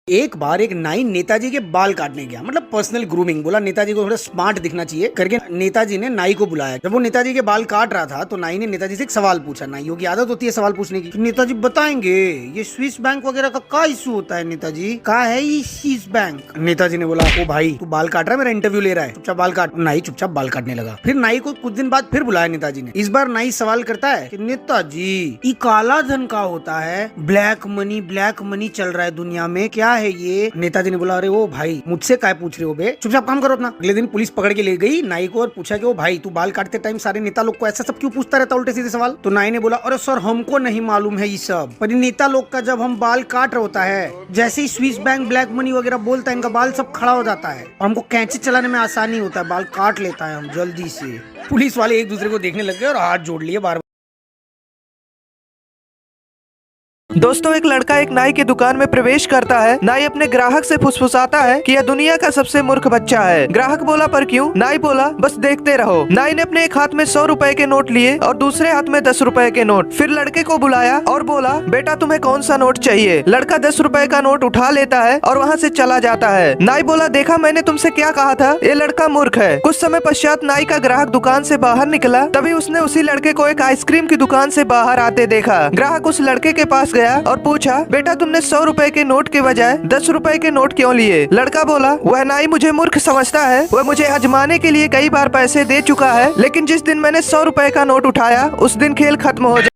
एक बार एक नाई नेताजी के बाल काटने गया, मतलब पर्सनल ग्रूमिंग। बोला नेताजी को थोड़ा स्मार्ट दिखना चाहिए करके नेताजी ने नाई को बुलाया। जब वो नेताजी के बाल काट रहा था तो नाई ने नेताजी से एक सवाल पूछा। नाइयों की आदत होती है सवाल पूछने की। तो नेताजी बताएंगे ये स्विस बैंक वगैरह का क्या इशू होता है नेताजी, का है ये स्विस बैंक। नेताजी ने बोला ओ भाई तू बाल काट रहा है, मेरा इंटरव्यू ले रहा है, चुपचाप बाल काट। नाई चुपचाप बाल काटने लगा। फिर नाई को कुछ दिन बाद फिर बुलाया नेताजी ने। इस बार नाई सवाल करता है कि नेताजी ये काला धन का होता है, ब्लैक मनी चल रहा है दुनिया में, क्या है ये। नेताजी ने बोला अरे ओ भाई मुझसे काय पूछ रहे हो बे, चुपचाप काम करो अपना। अगले दिन पुलिस पकड़ के ले गई नाई को और पूछा कि ओ भाई तू बाल काटते टाइम सारे नेता लोग को ऐसा सब क्यों पूछता रहता उल्टे सीधे सवाल। तो नाई ने बोला अरे सर हमको नहीं मालूम है ये सब, पर नेता लोग का जब हम बाल काट रहे होता है, जैसे ही स्विस बैंक ब्लैक मनी वगैरह बोलता है इनका बाल सब खड़ा हो जाता है और हमको कैंची चलाने में आसानी होता है, बाल काट लेता है हम जल्दी से। पुलिस वाले एक दूसरे को देखने लग गए और हाथ जोड़ लिए बार। दोस्तों, एक लड़का एक नाई की दुकान में प्रवेश करता है। नाई अपने ग्राहक से फुसफुसाता है कि यह दुनिया का सबसे मूर्ख बच्चा है। ग्राहक बोला पर क्यों? नाई बोला बस देखते रहो। नाई ने अपने एक हाथ में 100 रुपए के नोट लिए और दूसरे हाथ में 10 रुपए के नोट। फिर लड़के को बुलाया और बोला बेटा तुम्हें कौन सा नोट चाहिए। लड़का 10 रुपए का नोट उठा लेता है और वहाँ से चला जाता है। नाई बोला देखा मैंने तुमसे क्या कहा था, ये लड़का मूर्ख है। कुछ समय पश्चात नाई का ग्राहक दुकान से बाहर निकला, तभी उसने उसी लड़के को एक आइसक्रीम की दुकान से बाहर आते देखा। ग्राहक उस लड़के के पास गया और पूछा बेटा तुमने 100 रुपए के नोट के बजाय 10 रुपए के नोट क्यों लिए। लड़का बोला वह नाई मुझे मूर्ख समझता है, वह मुझे आजमाने के लिए कई बार पैसे दे चुका है, लेकिन जिस दिन मैंने 100 रुपए का नोट उठाया उस दिन खेल खत्म हो जाए।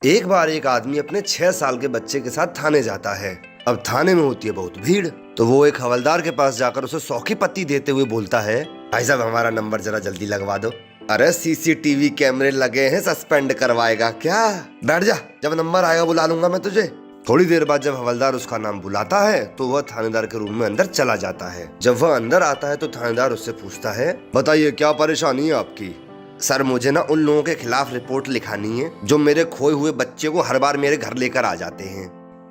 एक बार एक आदमी अपने 6 साल के बच्चे के साथ थाने जाता है। अब थाने में होती है बहुत भीड़, तो वो एक हवलदार के पास जाकर उसे 100 की पत्ती देते हुए बोलता है भाई साहब हमारा नंबर जरा जल्दी लगवा दो। अरे सीसीटीवी कैमरे लगे हैं, सस्पेंड करवाएगा क्या, बैठ जा, जब नंबर आएगा बुला लूंगा मैं तुझे। थोड़ी देर बाद जब हवलदार उसका नाम बुलाता है तो वह थानेदार के रूम में अंदर चला जाता है। जब वह अंदर आता है तो थानेदार उससे पूछता है बताइए क्या परेशानी है आपकी। सर मुझे ना उन लोगों के खिलाफ रिपोर्ट लिखानी है जो मेरे खोए हुए बच्चे को हर बार मेरे घर लेकर आ जाते हैं।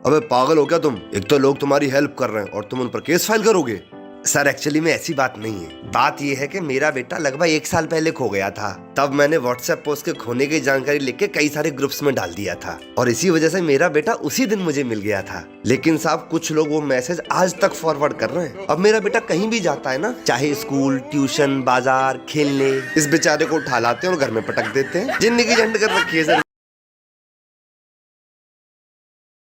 अबे पागल हो क्या तुम, एक तो लोग तुम्हारी हेल्प कर रहे हैं और तुम उन पर केस फाइल करोगे। सर एक्चुअली में ऐसी बात नहीं है, बात यह है कि मेरा बेटा लगभग 1 साल पहले खो गया था। तब मैंने व्हाट्सएप पर उसके खोने की जानकारी लिख के कई सारे ग्रुप्स में डाल दिया था और इसी वजह से मेरा बेटा उसी दिन मुझे मिल गया था। लेकिन साहब कुछ लोग वो मैसेज आज तक फॉरवर्ड कर रहे हैं। अब मेरा बेटा कहीं भी जाता है ना, चाहे स्कूल, ट्यूशन, बाजार, खेलने, इस बेचारे को उठा लाते हैं और घर में पटक देते हैं। जिंदगी झंड कर रखी है सर।